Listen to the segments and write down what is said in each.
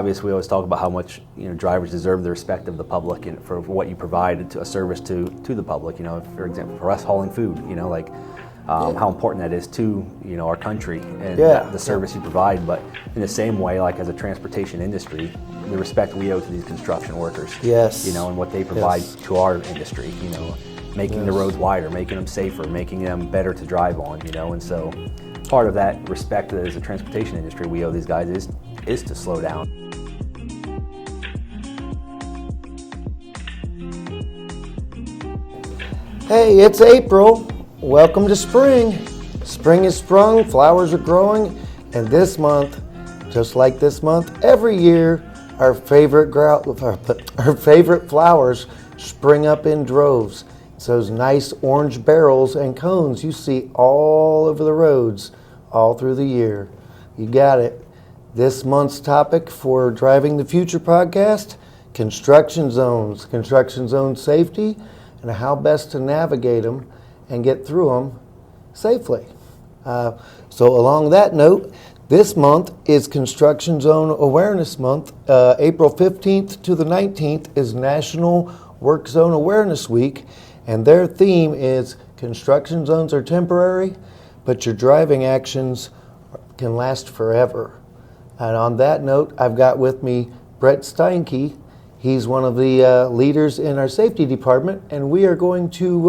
Obviously, we always talk about how much drivers deserve the respect of the public and for what you provide to a service to the public. For example, for us hauling food, how important that is to our country and the service you provide. But in the same way, like as a transportation industry, the respect we owe to these construction workers. Yes. And what they provide to our industry. Making the roads wider, making them safer, making them better to drive on. And so part of that respect that as a transportation industry we owe these guys is to slow down. Hey, it's April. Welcome to spring. Spring is sprung, flowers are growing, and this month, just like this month, every year, our favorite flowers spring up in droves. It's those nice orange barrels and cones you see all over the roads all through the year. You got it. This month's topic for Driving the Future podcast, construction zones safety, and how best to navigate them and get through them safely. So along that note, this month is Construction Zone Awareness Month. April 15th to the 19th is National Work Zone Awareness Week, and their theme is construction zones are temporary, but your driving actions can last forever. And on that note, I've got with me Brett Steinke. He's one of the leaders in our safety department, and we are going to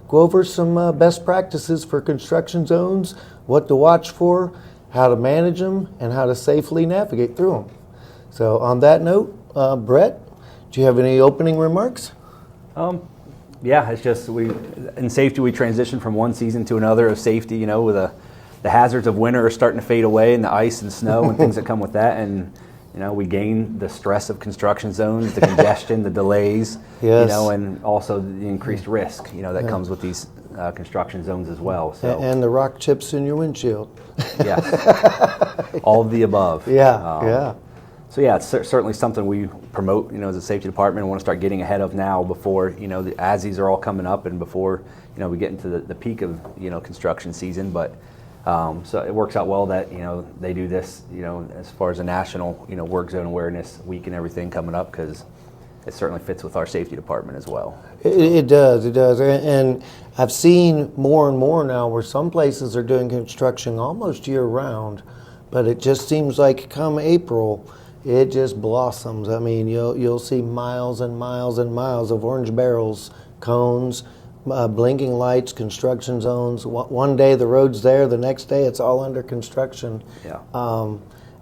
go over some best practices for construction zones, what to watch for, how to manage them, and how to safely navigate through them. So on that note, Brett, do you have any opening remarks? Yeah, it's just in safety we transition from one season to another of safety, with the hazards of winter are starting to fade away and the ice and snow and things that come with that, and we gain the stress of construction zones, the congestion, the delays, and also the increased risk, that comes with these construction zones as well. So and the rock chips in your windshield. Yes, all of the above. Yeah. So it's certainly something we promote, as a safety department, and want to start getting ahead of now before, as these are all coming up and before, we get into the peak of, construction season. But so it works out well that, they do this, as far as a national, work zone awareness week and everything coming up, because it certainly fits with our safety department as well. It does. And I've seen more and more now where some places are doing construction almost year round, but it just seems like come April, it just blossoms. I mean, you'll see miles and miles and miles of orange barrels, cones, blinking lights, construction zones. One day the road's there, the next day it's all under construction. Yeah.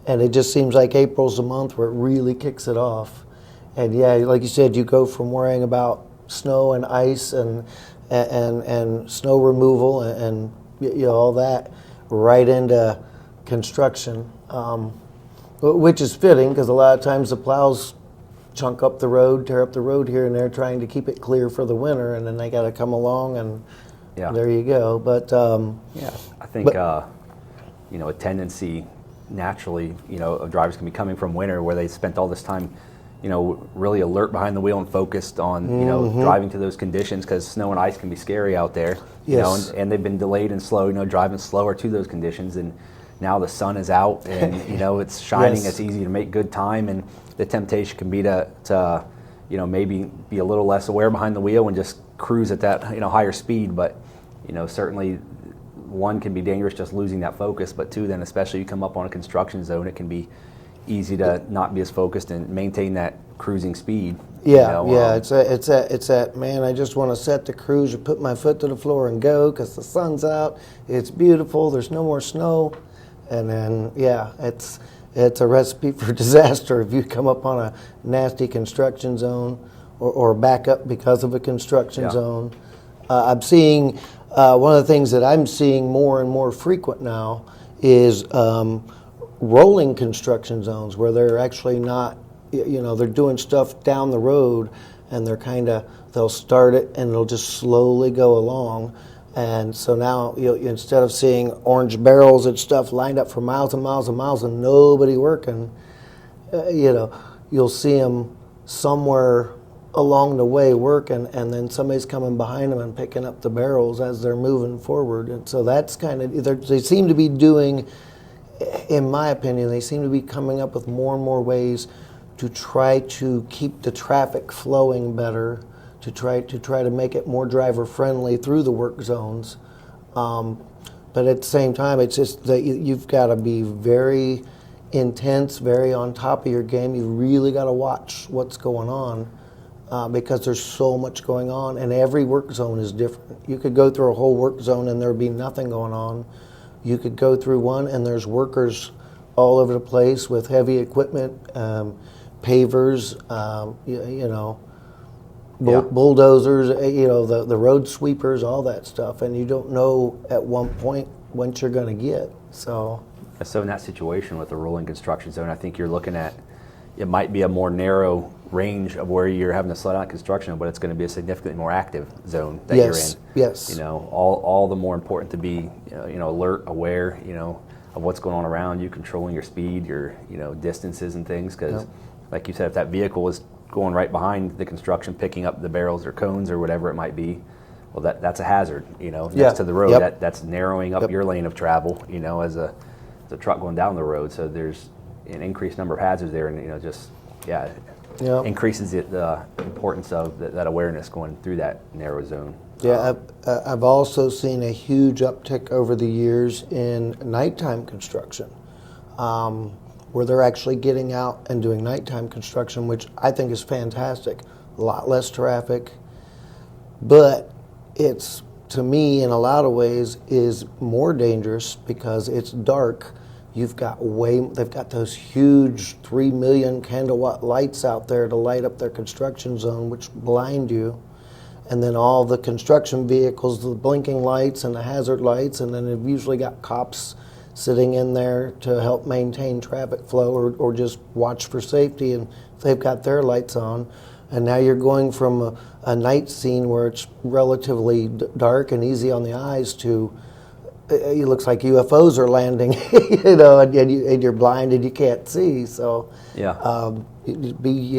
And it just seems like April's the month where it really kicks it off. And like you said, you go from worrying about snow and ice and snow removal and all that right into construction, which is fitting because a lot of times the plows chunk up the road, tear up the road here and there, trying to keep it clear for the winter, and then they got to come along, and there you go. But I think a tendency naturally, of drivers can be coming from winter where they spent all this time, really alert behind the wheel and focused on driving to those conditions, because snow and ice can be scary out there. Yes. And they've been delayed and slow, driving slower to those conditions, and now the sun is out and it's shining. Yes. It's easy to make good time, and the temptation can be to maybe be a little less aware behind the wheel and just cruise at that higher speed. But certainly one can be dangerous just losing that focus, but two, then especially you come up on a construction zone, it can be easy to not be as focused and maintain that cruising speed. It's that man, I just want to set the cruise or put my foot to the floor and go because the sun's out, it's beautiful, there's no more snow. And then, it's a recipe for disaster if you come up on a nasty construction zone or back up because of a construction zone. I'm seeing, one of the things that I'm seeing more and more frequent now is rolling construction zones where they're actually not, they're doing stuff down the road and they'll start it and it'll just slowly go along. And so now, instead of seeing orange barrels and stuff lined up for miles and miles and miles and nobody working, you'll see them somewhere along the way working, and then somebody's coming behind them and picking up the barrels as they're moving forward. And so that's kind of, they seem to be doing in my opinion, they seem to be coming up with more and more ways to try to keep the traffic flowing better, to try to make it more driver friendly through the work zones. But at the same time, it's just that you've got to be very intense, very on top of your game. You really got to watch what's going on because there's so much going on, and every work zone is different. You could go through a whole work zone and there'd be nothing going on. You could go through one and there's workers all over the place with heavy equipment, pavers, bulldozers, the road sweepers, all that stuff, and you don't know at one point what you're going to get. So in that situation with the rolling construction zone, I think you're looking at, it might be a more narrow range of where you're having to slow down construction, but it's going to be a significantly more active zone that you're in. Yes. All the more important to be, alert, aware, of what's going on around you, controlling your speed, your, distances and things, because like you said, if that vehicle was going right behind the construction, picking up the barrels or cones or whatever it might be, well, that's a hazard, next to the road. That's narrowing up your lane of travel, as a truck going down the road. So there's an increased number of hazards there, and increases the importance of that awareness going through that narrow zone. Yeah, I've also seen a huge uptick over the years in nighttime construction, where they're actually getting out and doing nighttime construction, which I think is fantastic. A lot less traffic, but it's, to me, in a lot of ways, is more dangerous because it's dark. They've got those huge 3 million candlewatt lights out there to light up their construction zone, which blind you. And then all the construction vehicles, the blinking lights and the hazard lights, and then they've usually got cops sitting in there to help maintain traffic flow or just watch for safety, and they've got their lights on. And now you're going from a night scene where it's relatively dark and easy on the eyes to it looks like UFOs are landing, and you're blind and you can't see. So you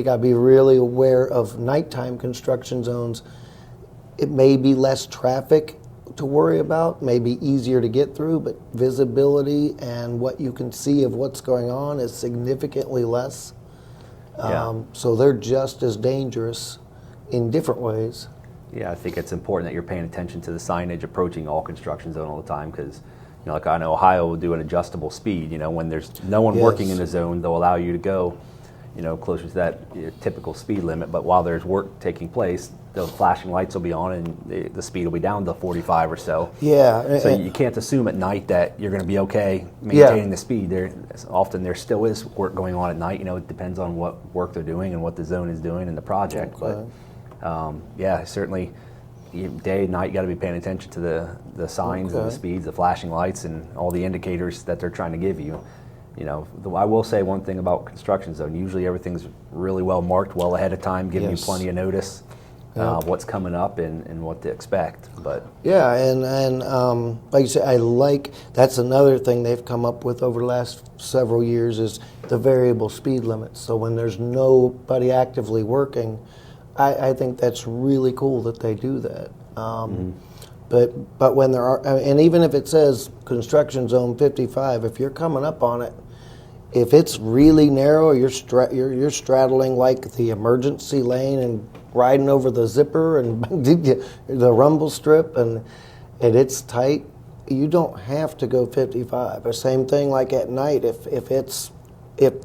got to be really aware of nighttime construction zones. It may be less traffic to worry about, maybe easier to get through, but visibility and what you can see of what's going on is significantly less. So they're just as dangerous in different ways. Yeah, I think it's important that you're paying attention to the signage approaching all construction zone all the time, because, like I know Ohio will do an adjustable speed. When there's no one working in the zone, they'll allow you to go, closer to that typical speed limit. But while there's work taking place, the flashing lights will be on and the speed will be down to 45 or so. Yeah. So you can't assume at night that you're going to be okay maintaining the speed. There still is work going on at night. It depends on what work they're doing and what the zone is doing in the project. Okay. But certainly day and night you got to be paying attention to the signs and the speeds, the flashing lights, and all the indicators that they're trying to give you. I will say one thing about construction zone. Usually everything's really well marked, well ahead of time, giving you plenty of notice. What's coming up and what to expect. But and like you said, that's another thing they've come up with over the last several years is the variable speed limits. So when there's nobody actively working, I think that's really cool that they do that. But when there are, and even if it says construction zone 55, if you're coming up on it, if it's really narrow, you're straddling like the emergency lane and riding over the zipper and the rumble strip, and it's tight, you don't have to go 55. The same thing like at night, if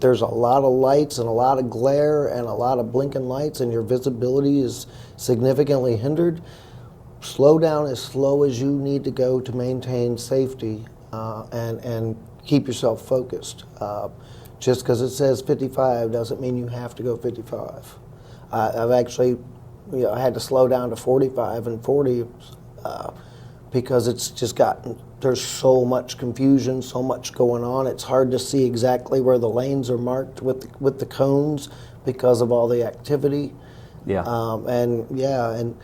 there's a lot of lights and a lot of glare and a lot of blinking lights and your visibility is significantly hindered, slow down as slow as you need to go to maintain safety and keep yourself focused. Just because it says 55 doesn't mean you have to go 55. I've actually had to slow down to 45 and 40 because it's just there's so much confusion, so much going on. It's hard to see exactly where the lanes are marked with the cones because of all the activity. And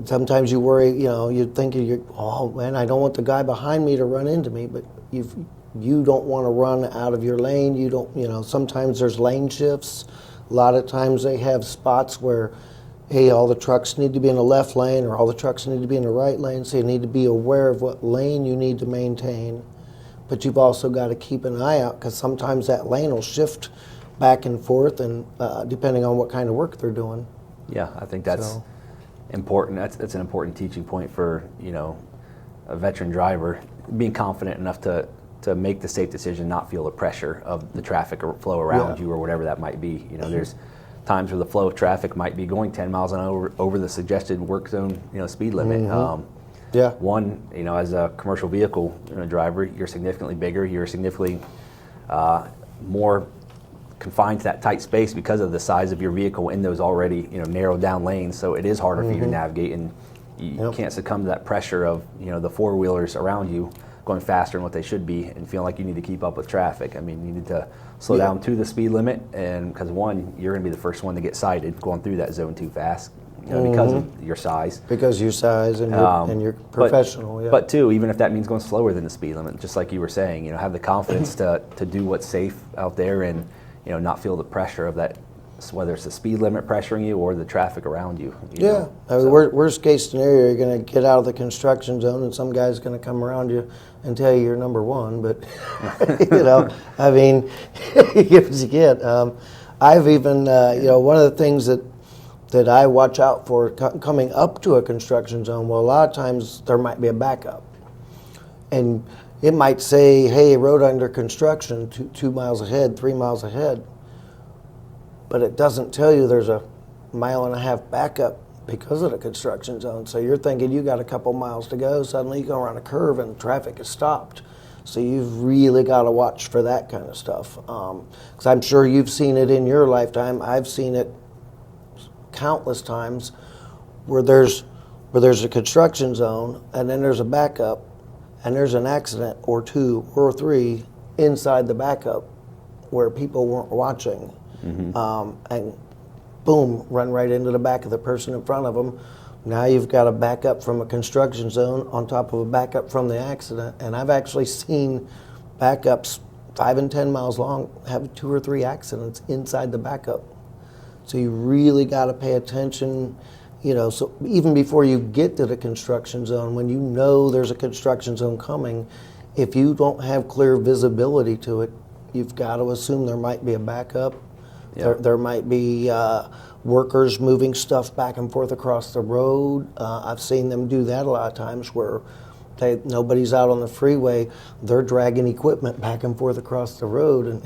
sometimes you worry, you think oh man, I don't want the guy behind me to run into me, but you don't want to run out of your lane. You don't, sometimes there's lane shifts. A lot of times they have spots where, hey, all the trucks need to be in the left lane or all the trucks need to be in the right lane, so you need to be aware of what lane you need to maintain. but you've also got to keep an eye out because sometimes that lane will shift back and forth, and depending on what kind of work they're doing. Yeah, I think that's important. That's an important teaching point for a veteran driver, being confident enough to make the safe decision, not feel the pressure of the traffic or flow around you or whatever that might be. There's times where the flow of traffic might be going 10 miles an hour over the suggested work zone, speed limit. One, as a commercial vehicle driver, you're significantly bigger. You're significantly more confined to that tight space because of the size of your vehicle in those already narrowed down lanes. So it is harder for you to navigate, and you can't succumb to that pressure of the four wheelers around you going faster than what they should be and feeling like you need to keep up with traffic. I mean, you need to slow down to the speed limit, and because one, you're going to be the first one to get cited going through that zone too fast, because of your size. Because your size and you're professional. But two, even if that means going slower than the speed limit, just like you were saying, have the confidence to do what's safe out there and not feel the pressure of that, whether it's the speed limit pressuring you or the traffic around you. I mean, worst case scenario, you're going to get out of the construction zone and some guy's going to come around you and tell you you're number one. But, I mean, you get what you get. I've even, one of the things that I watch out for coming up to a construction zone, well, a lot of times there might be a backup. And it might say, hey, road under construction 2 miles ahead, 3 miles ahead. But it doesn't tell you there's a 1.5 mile backup because of the construction zone. So you're thinking you got a couple miles to go. Suddenly you go around a curve and traffic is stopped. So you've really got to watch for that kind of stuff. Because I'm sure you've seen it in your lifetime. I've seen it countless times where there's a construction zone and then there's a backup and there's an accident or 2 or 3 inside the backup where people weren't watching. And boom, run right into the back of the person in front of them. Now you've got a backup from a construction zone on top of a backup from the accident. And I've actually seen backups 5 and 10 miles long have 2 or 3 accidents inside the backup. So you really got to pay attention, so even before you get to the construction zone, when you know there's a construction zone coming, if you don't have clear visibility to it, you've got to assume there might be a backup. There might be workers moving stuff back and forth across the road. I've seen them do that a lot of times where nobody's out on the freeway. They're dragging equipment back and forth across the road, and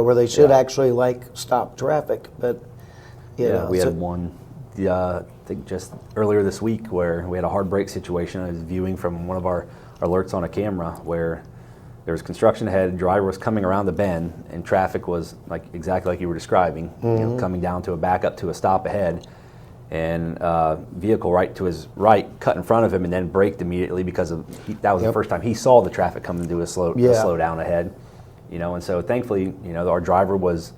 where they should actually stop traffic. But we had one. I think just earlier this week where we had a hard brake situation. I was viewing from one of our alerts on a camera where there was construction ahead, driver was coming around the bend, and traffic was exactly like you were describing, coming down to a backup to a stop ahead, and vehicle right to his right cut in front of him and then braked immediately because that was the first time he saw the traffic coming to a slow down ahead, and so thankfully, our driver was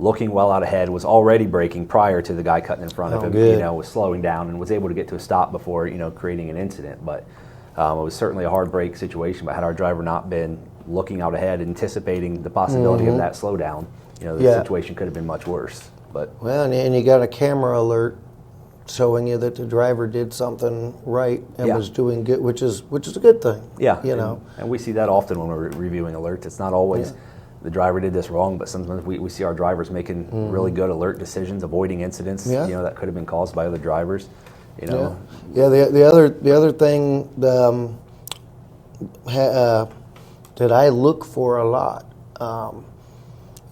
looking well out ahead, was already braking prior to the guy cutting in front of him, was slowing down and was able to get to a stop before, creating an incident, but. It was certainly a hard brake situation, but had our driver not been looking out ahead, anticipating the possibility of that slowdown, the situation could have been much worse. But and you got a camera alert showing you that the driver did something right and was doing good, which is a good thing. Yeah, and we see that often when we're reviewing alerts. It's not always the driver did this wrong, but sometimes we see our drivers making really good alert decisions, avoiding incidents, that could have been caused by other drivers. The other thing that I look for a lot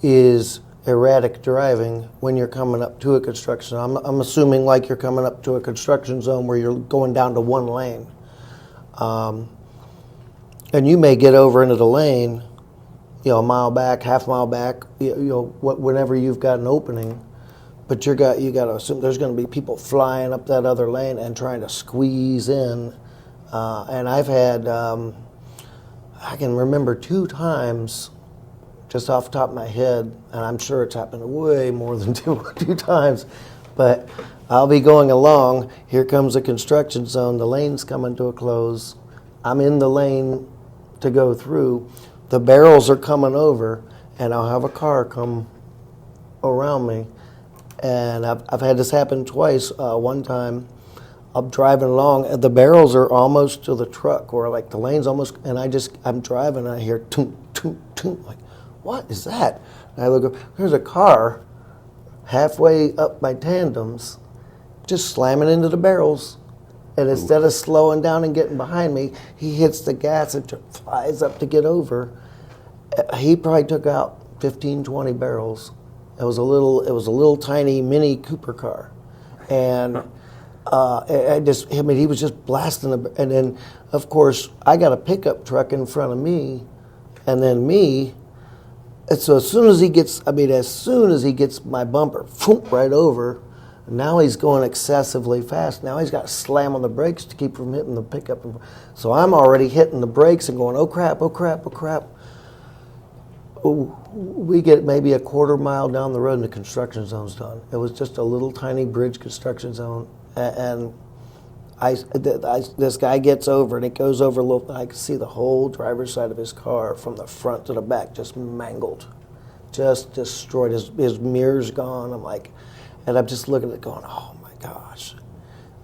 is erratic driving when you're coming up to a construction zone. I'm assuming you're coming up to a construction zone where you're going down to one lane, and you may get over into the lane, a mile back, half mile back, whenever you've got an opening. But you got to assume there's going to be people flying up that other lane and trying to squeeze in. And I've had, I can remember 2 times, just off the top of my head, and I'm sure it's happened way more than two times, but I'll be going along, here comes a construction zone, the lane's coming to a close, I'm in the lane to go through, the barrels are coming over, and I'll have a car come around me. And I've had this happen twice. One time I'm driving along, and the barrels are almost to the truck, or like the lane's almost, and I'm driving, and I hear toot, toot, toot. Like, what is that? And I look up, there's a car halfway up my tandems, just slamming into the barrels. And instead of slowing down and getting behind me, he hits the gas and flies up to get over. He probably took out 15, 20 barrels. It was a little tiny mini Cooper car, and he was just blasting. And then, of course, I got a pickup truck in front of me, and then me. And so as soon as he gets my bumper, right over. Now he's going excessively fast. Now he's got to slam on the brakes to keep from hitting the pickup. So I'm already hitting the brakes and going, oh crap, oh crap, oh crap. We get maybe a quarter mile down the road and the construction zone's done. It was just a little tiny bridge construction zone. And this guy gets over, and it goes over a little. I can see the whole driver's side of his car from the front to the back just mangled, just destroyed. His mirror's gone. I'm like, and I'm just looking at it going, oh my gosh.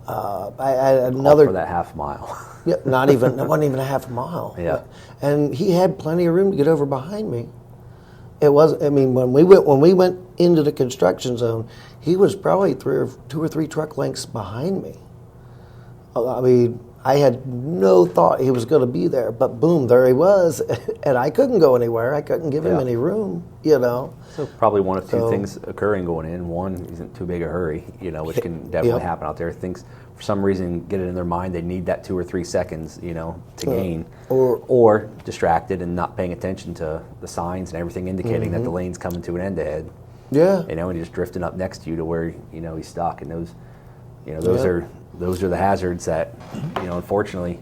I had another. All for that half mile. Yeah, it wasn't even a half a mile. Yeah. And he had plenty of room to get over behind me. When we went into the construction zone, he was probably two or three truck lengths behind me. I mean, I had no thought he was going to be there, but boom, there he was, and I couldn't go anywhere. I couldn't give him any room, So probably one of two things occurring going in. One, he's in too big a hurry, which can definitely happen out there. Things, for some reason, get it in their mind they need that 2 or 3 seconds, to gain. Or distracted and not paying attention to the signs and everything indicating that the lane's coming to an end ahead. Yeah. And he's drifting up next to you to where, he's stuck. And those are the hazards that, unfortunately,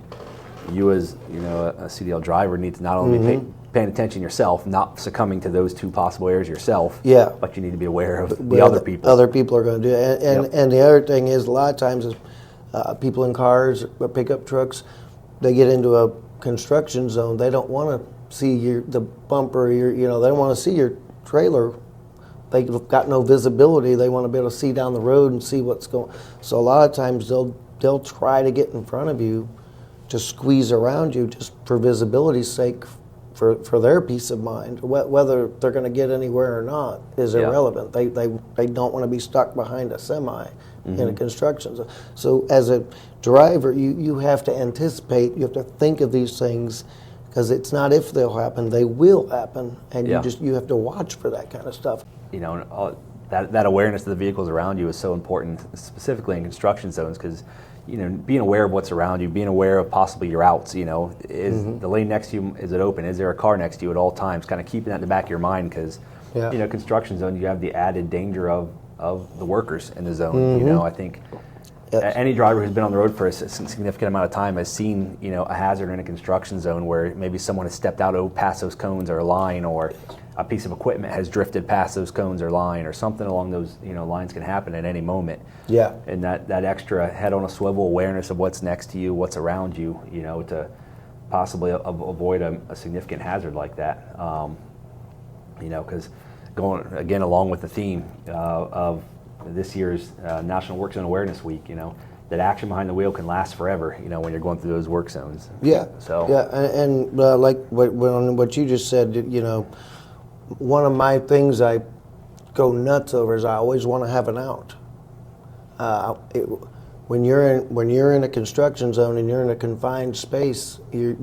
you as, a CDL driver need to not only be paying attention yourself, not succumbing to those 2 possible errors yourself, but you need to be aware of the other people. Other people are going to do it. And the other thing is, a lot of times, is people in cars or pickup trucks, they get into a construction zone. They don't want to see the bumper, they don't want to see your trailer. They've got no visibility. They want to be able to see down the road and see what's going. So a lot of times they'll try to get in front of you, to squeeze around you, just for visibility's sake, for their peace of mind. Whether they're going to get anywhere or not is irrelevant. They don't want to be stuck behind a semi in a construction zone. So as a driver, you have to anticipate. You have to think of these things. Because it's not if they'll happen, they will happen, and you have to watch for that kind of stuff. That awareness of the vehicles around you is so important, specifically in construction zones, because being aware of what's around you, being aware of possibly your outs. Is the lane next to you, is it open? Is there a car next to you at all times? Kind of keeping that in the back of your mind, because construction zone, you have the added danger of the workers in the zone. I think. Yes. Any driver who's been on the road for a significant amount of time has seen, a hazard in a construction zone where maybe someone has stepped out past those cones or a line, or a piece of equipment has drifted past those cones or line, or something along those, lines can happen at any moment. Yeah. And that extra head on a swivel awareness of what's next to you, what's around you, to possibly avoid a significant hazard like that. Because going again along with the theme of this year's National Work Zone Awareness Week, that action behind the wheel can last forever, when you're going through those work zones. Yeah. So. Yeah, and like what you just said, one of my things I go nuts over is I always want to have an out. When you're in a construction zone and you're in a confined space, your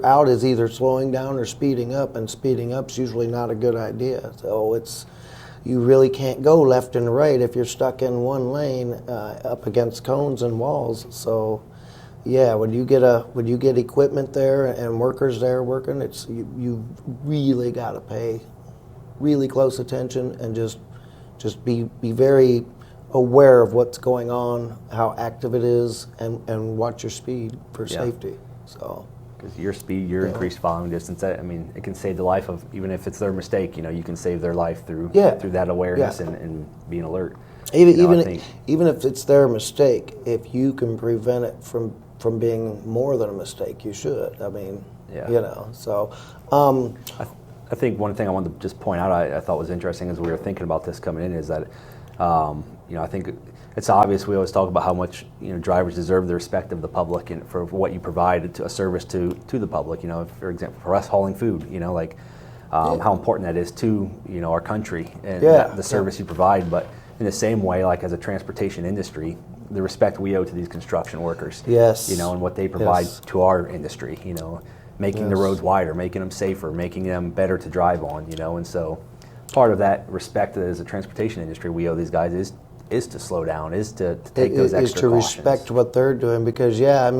out is either slowing down or speeding up, and speeding up's usually not a good idea. So you really can't go left and right if you're stuck in one lane up against cones and walls. So, when you get equipment there and workers there working, you really got to pay really close attention and just be very aware of what's going on, how active it is, and watch your speed for safety. So. Because your speed, your increased following distance, it can save the life of, even if it's their mistake, you can save their life through that awareness and being alert. Even if it's their mistake, if you can prevent it from being more than a mistake, you should. So. I think one thing I wanted to just point out I thought was interesting as we were thinking about this coming in is that, I think it's obvious we always talk about how much drivers deserve the respect of the public and for what you provide to a service to the public. For example, for us hauling food, how important that is to our country and the service you provide. But in the same way, like as a transportation industry, the respect we owe to these construction workers, and what they provide to our industry, making the roads wider, making them safer, making them better to drive on, and so part of that respect as a transportation industry we owe these guys is to slow down, is to take those extra cautions. Is to respect what they're doing because, as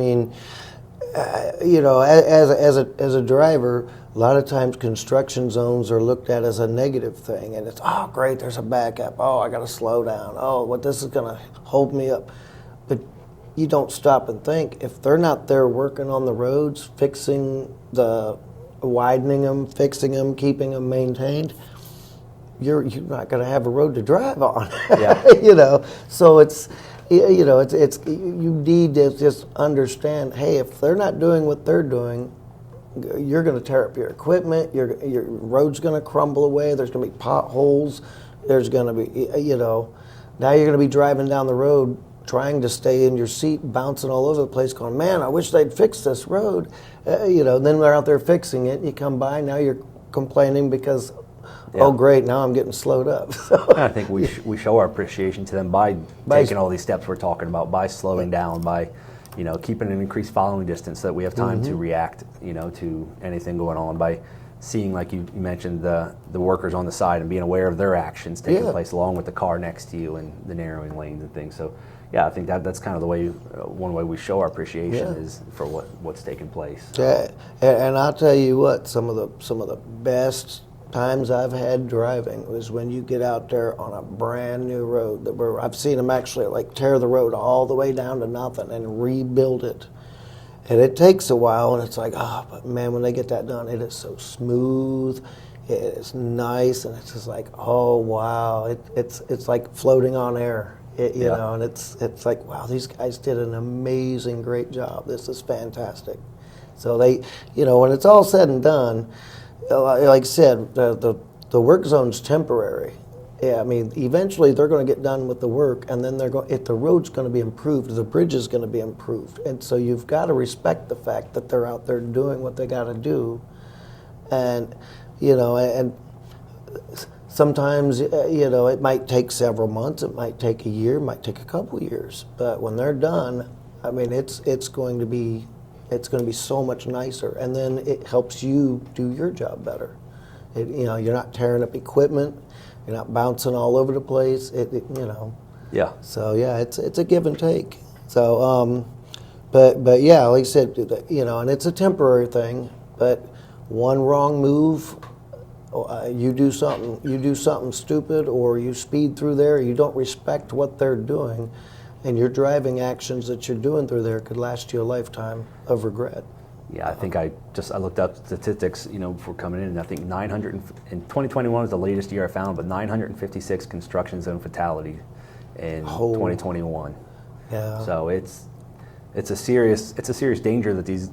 a driver, a lot of times construction zones are looked at as a negative thing, and it's, oh, great, there's a backup. Oh, I got to slow down. Oh, this is going to hold me up. But you don't stop and think. If they're not there working on the roads, widening them, fixing them, keeping them maintained, you're not going to have a road to drive on. So it's you need to just understand, hey, if they're not doing what they're doing, you're going to tear up your equipment, your road's going to crumble away, there's going to be potholes, there's going to be, now you're going to be driving down the road trying to stay in your seat, bouncing all over the place, going, man, I wish they'd fix this road. Then they're out there fixing it, you come by, now you're complaining because, oh, great, now I'm getting slowed up. I think we show our appreciation to them by taking all these steps we're talking about, by slowing down, by keeping an increased following distance so that we have time to react, to anything going on, by seeing, like you mentioned, the workers on the side and being aware of their actions taking place along with the car next to you and the narrowing lanes and things. So, I think that's kind of the way, one way we show our appreciation is for what's taking place. Yeah, and I'll tell you what, some of the best times I've had driving was when you get out there on a brand new road I've seen them actually tear the road all the way down to nothing and rebuild it. And it takes a while, and it's like, but man, when they get that done, it is so smooth, it is nice, and it's just like, oh wow, it's like floating on air, and it's like, wow, these guys did an amazing, great job. This is fantastic. So they, when it's all said and done, like I said, the work zone's temporary. Eventually they're going to get done with the work, and then if the road's going to be improved, the bridge is going to be improved, and so you've got to respect the fact that they're out there doing what they got to do, and and sometimes it might take several months, it might take a year, it might take a couple years, but when they're done, it's going to be so much nicer, and then it helps you do your job better. You're not tearing up equipment, you're not bouncing all over the place. Yeah. So it's a give and take. So, but yeah, like I said, and it's a temporary thing. But one wrong move, you do something stupid, or you speed through there, you don't respect what they're doing, and your driving actions that you're doing through there could last you a lifetime of regret. Yeah, I think I looked up statistics, before coming in, and I think 900 in 2021 was the latest year I found, but 956 construction zone fatalities in 2021. Yeah. So it's a serious danger that these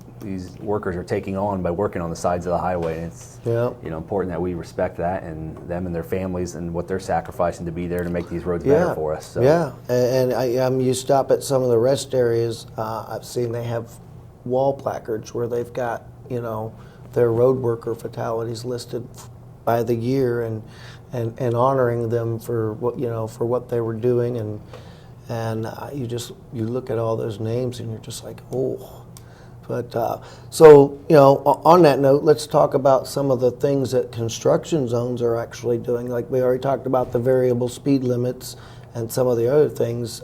workers are taking on by working on the sides of the highway, and it's important that we respect that and them and their families and what they're sacrificing to be there to make these roads better for us. So. Yeah, and you stop at some of the rest areas. I've seen they have wall placards where they've got their road worker fatalities listed by the year and honoring them for what they were doing, and you look at all those names and you're just like, oh. But so on that note, let's talk about some of the things that construction zones are actually doing. Like we already talked about the variable speed limits and some of the other things.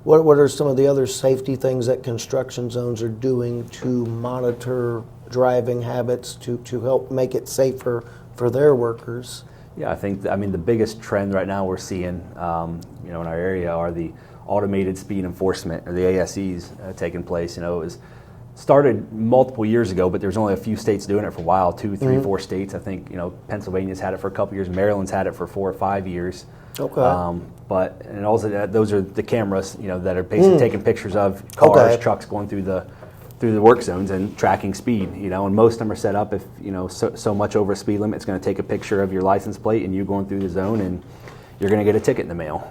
What are some of the other safety things that construction zones are doing to monitor driving habits to help make it safer for their workers? Yeah, I think the biggest trend right now we're seeing in our area are the automated speed enforcement, or the ASEs, taking place. It was started multiple years ago, but there's only a few states doing it for a while, 2, 3, 4 states. I think Pennsylvania's had it for a couple years, Maryland's had it for 4 or 5 years. Okay. But also those are the cameras, that are basically taking pictures of cars, trucks going through the through the work zones and tracking speed, and most of them are set up if, so much over a speed limit, it's going to take a picture of your license plate and you going through the zone, and you're going to get a ticket in the mail,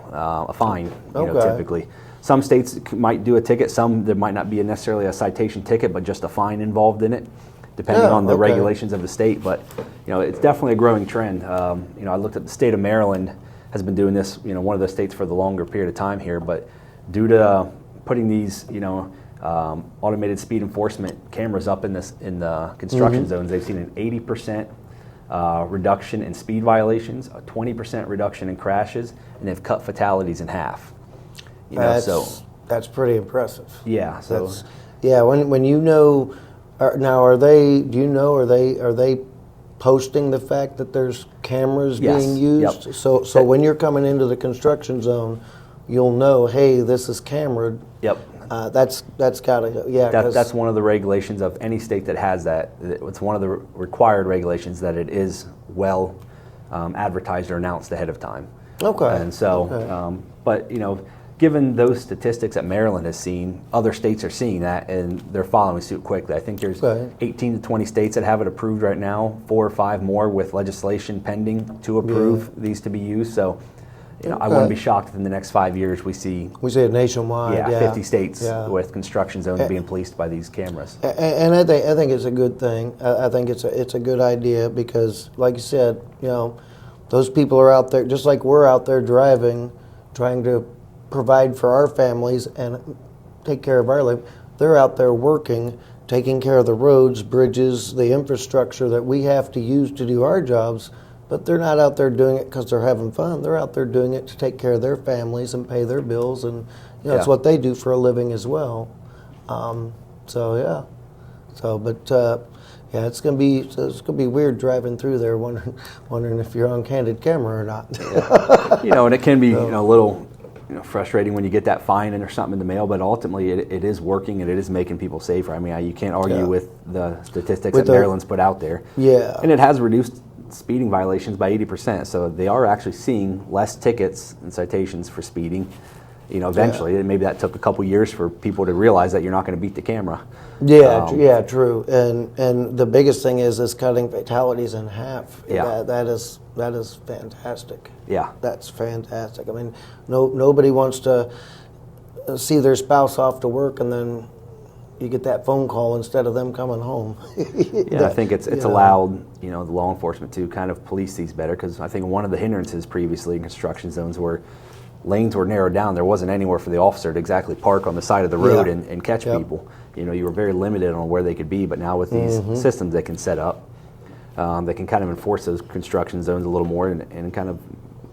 a fine, typically. Some states might do a ticket, some there might not be necessarily a citation ticket, but just a fine involved in it, depending on the regulations of the state. But, it's definitely a growing trend. I looked at the state of Maryland has been doing this, one of the states for the longer period of time here, but due to putting these, automated speed enforcement cameras up in the construction zones, they've seen an 80% reduction in speed violations, a 20% reduction in crashes, and they've cut fatalities in half. That's pretty impressive. Yeah. So when are they posting the fact that there's cameras being used? Yep. So when you're coming into the construction zone, you'll know, hey, this is cameraed. Yep. That's gotta, that's one of the regulations of any state that has that. It's one of the required regulations that it is well advertised or announced ahead of time. Okay. And so, but given those statistics that Maryland has seen, other states are seeing that and they're following suit quickly. I think there's 18 to 20 states that have it approved right now, 4 or 5 more with legislation pending to approve these to be used. So. I wouldn't be shocked if in the next 5 years we see it nationwide. 50 states with construction zones being policed by these cameras. And I think it's a good thing. I think it's a good idea because, like you said, those people are out there just like we're out there driving, trying to provide for our families and take care of our life. They're out there working, taking care of the roads, bridges, the infrastructure that we have to use to do our jobs. But they're not out there doing it because they're having fun. They're out there doing it to take care of their families and pay their bills, and it's what they do for a living as well. It's gonna be weird driving through there, wondering if you're on candid camera or not. And it can be a little frustrating when you get that fine and there's something in the mail, but ultimately it is working and it is making people safer. I mean, you can't argue with the statistics that Maryland's put out there. Yeah, and it has reduced speeding violations by 80%, so they are actually seeing less tickets and citations for speeding. Eventually, and maybe that took a couple years for people to realize that you're not going to beat the camera. True. And the biggest thing is cutting fatalities in half. Yeah, that is fantastic. Yeah, that's fantastic. I mean, nobody wants to see their spouse off to work and then you get that phone call instead of them coming home. I think it's allowed the law enforcement to kind of police these better, because I think one of the hindrances previously in construction zones were lanes were narrowed down. There wasn't anywhere for the officer to exactly park on the side of the road and catch people. You were very limited on where they could be, but now with these systems they can set up, they can kind of enforce those construction zones a little more and kind of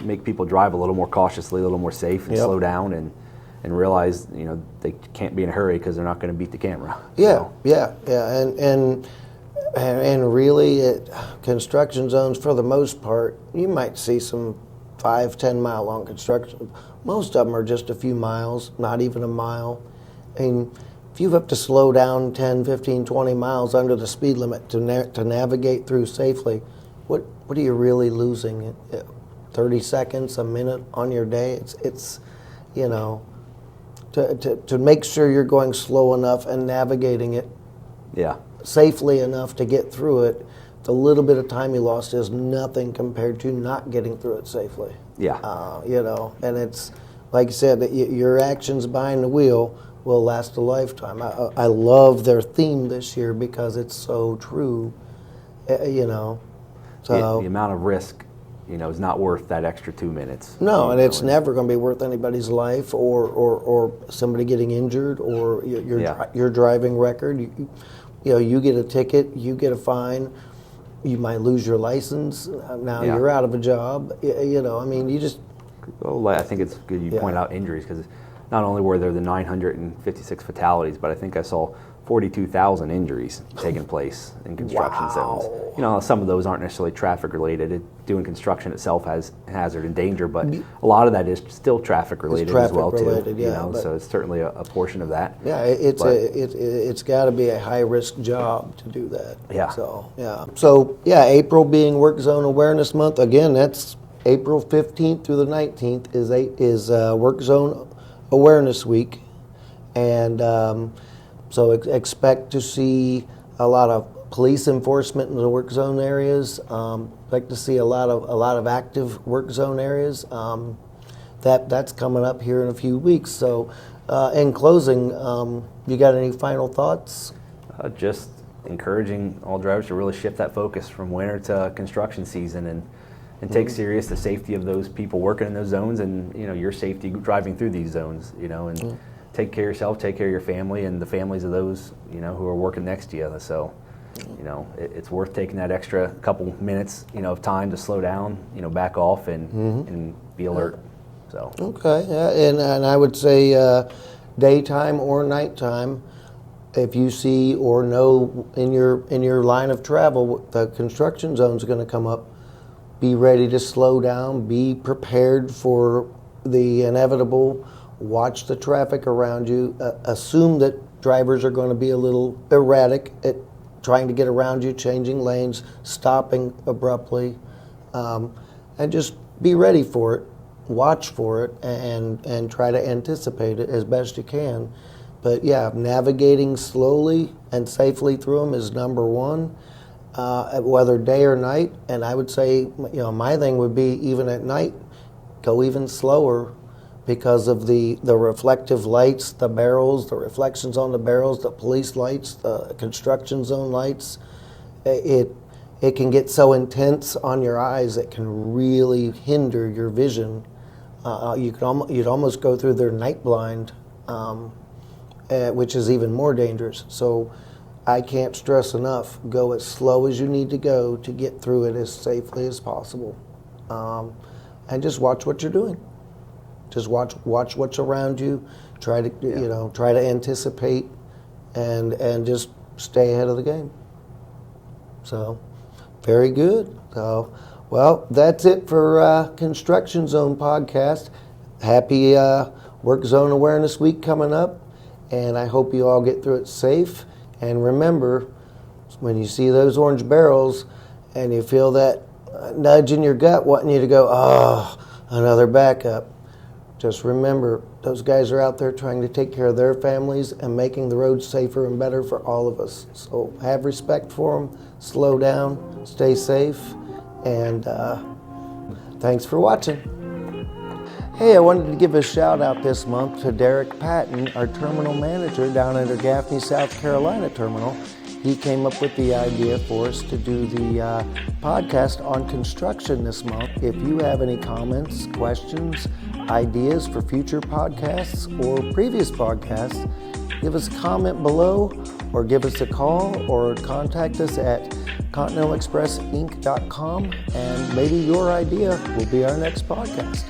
make people drive a little more cautiously, a little more safe, and slow down and realize they can't be in a hurry because they're not going to beat the camera. And really, construction zones for the most part, you might see some 5-10 mile long construction. Most of them are just a few miles, not even a mile. And if you have to slow down 10, 15, 20 miles under the speed limit to navigate through safely, what are you really losing? 30 seconds, a minute on your day? It's to make sure you're going slow enough and navigating it safely enough to get through it. The little bit of time you lost is nothing compared to not getting through it safely. And it's like you said, that your actions behind the wheel will last a lifetime. I love their theme this year because it's so true. So the amount of risk, is not worth that extra 2 minutes. No, and it's never going to be worth anybody's life or somebody getting injured or your driving record. You get a ticket, you get a fine. You might lose your license. Now you're out of a job. You just. Well, I think it's good you point out injuries, because not only were there the 956 fatalities, but I think I saw 42,000 injuries taking place in construction zones. Some of those aren't necessarily traffic related. Doing construction itself has hazard and danger, but a lot of that is still traffic related as well too. So it's certainly a portion of that. Yeah, it's got to be a high risk job to do that. Yeah. So April being Work Zone Awareness Month. Again, that's April 15th through the 19th is Work Zone Awareness Week, and So expect to see a lot of police enforcement in the work zone areas. Expect to see a lot of active work zone areas. That's coming up here in a few weeks. So, in closing, you got any final thoughts? Just encouraging all drivers to really shift that focus from winter to construction season and take serious the safety of those people working in those zones and your safety driving through these zones. And take care of yourself, take care of your family and the families of those who are working next to you. So. It's worth taking that extra couple minutes, of time to slow down, back off and be alert. So. Okay, yeah, and I would say daytime or nighttime, if you see or know in your line of travel the construction zone is going to come up, be ready to slow down, be prepared for the inevitable, watch the traffic around you, assume that drivers are going to be a little erratic at trying to get around you, changing lanes, stopping abruptly, and just be ready for it, watch for it, and try to anticipate it as best you can. But yeah, navigating slowly and safely through them is number one, whether day or night. And I would say, my thing would be even at night, go even slower, because of the reflective lights, the barrels, the reflections on the barrels, the police lights, the construction zone lights. It can get so intense on your eyes it can really hinder your vision. You'd almost go through their night blind, which is even more dangerous. So I can't stress enough, go as slow as you need to go to get through it as safely as possible. And just watch what you're doing. Just watch what's around you. Try to anticipate, and just stay ahead of the game. So, very good. So, well, that's it for Construction Zone Podcast. Happy Work Zone Awareness Week coming up, and I hope you all get through it safe. And remember, when you see those orange barrels, and you feel that nudge in your gut wanting you to go, another backup. Just remember, those guys are out there trying to take care of their families and making the roads safer and better for all of us. So have respect for them, slow down, stay safe, and thanks for watching. Hey, I wanted to give a shout out this month to Derek Patton, our terminal manager down at our Gaffney, South Carolina terminal. He came up with the idea for us to do the podcast on construction this month. If you have any comments, questions, ideas for future podcasts or previous podcasts, give us a comment below or give us a call or contact us at continentalexpressinc.com, and maybe your idea will be our next podcast.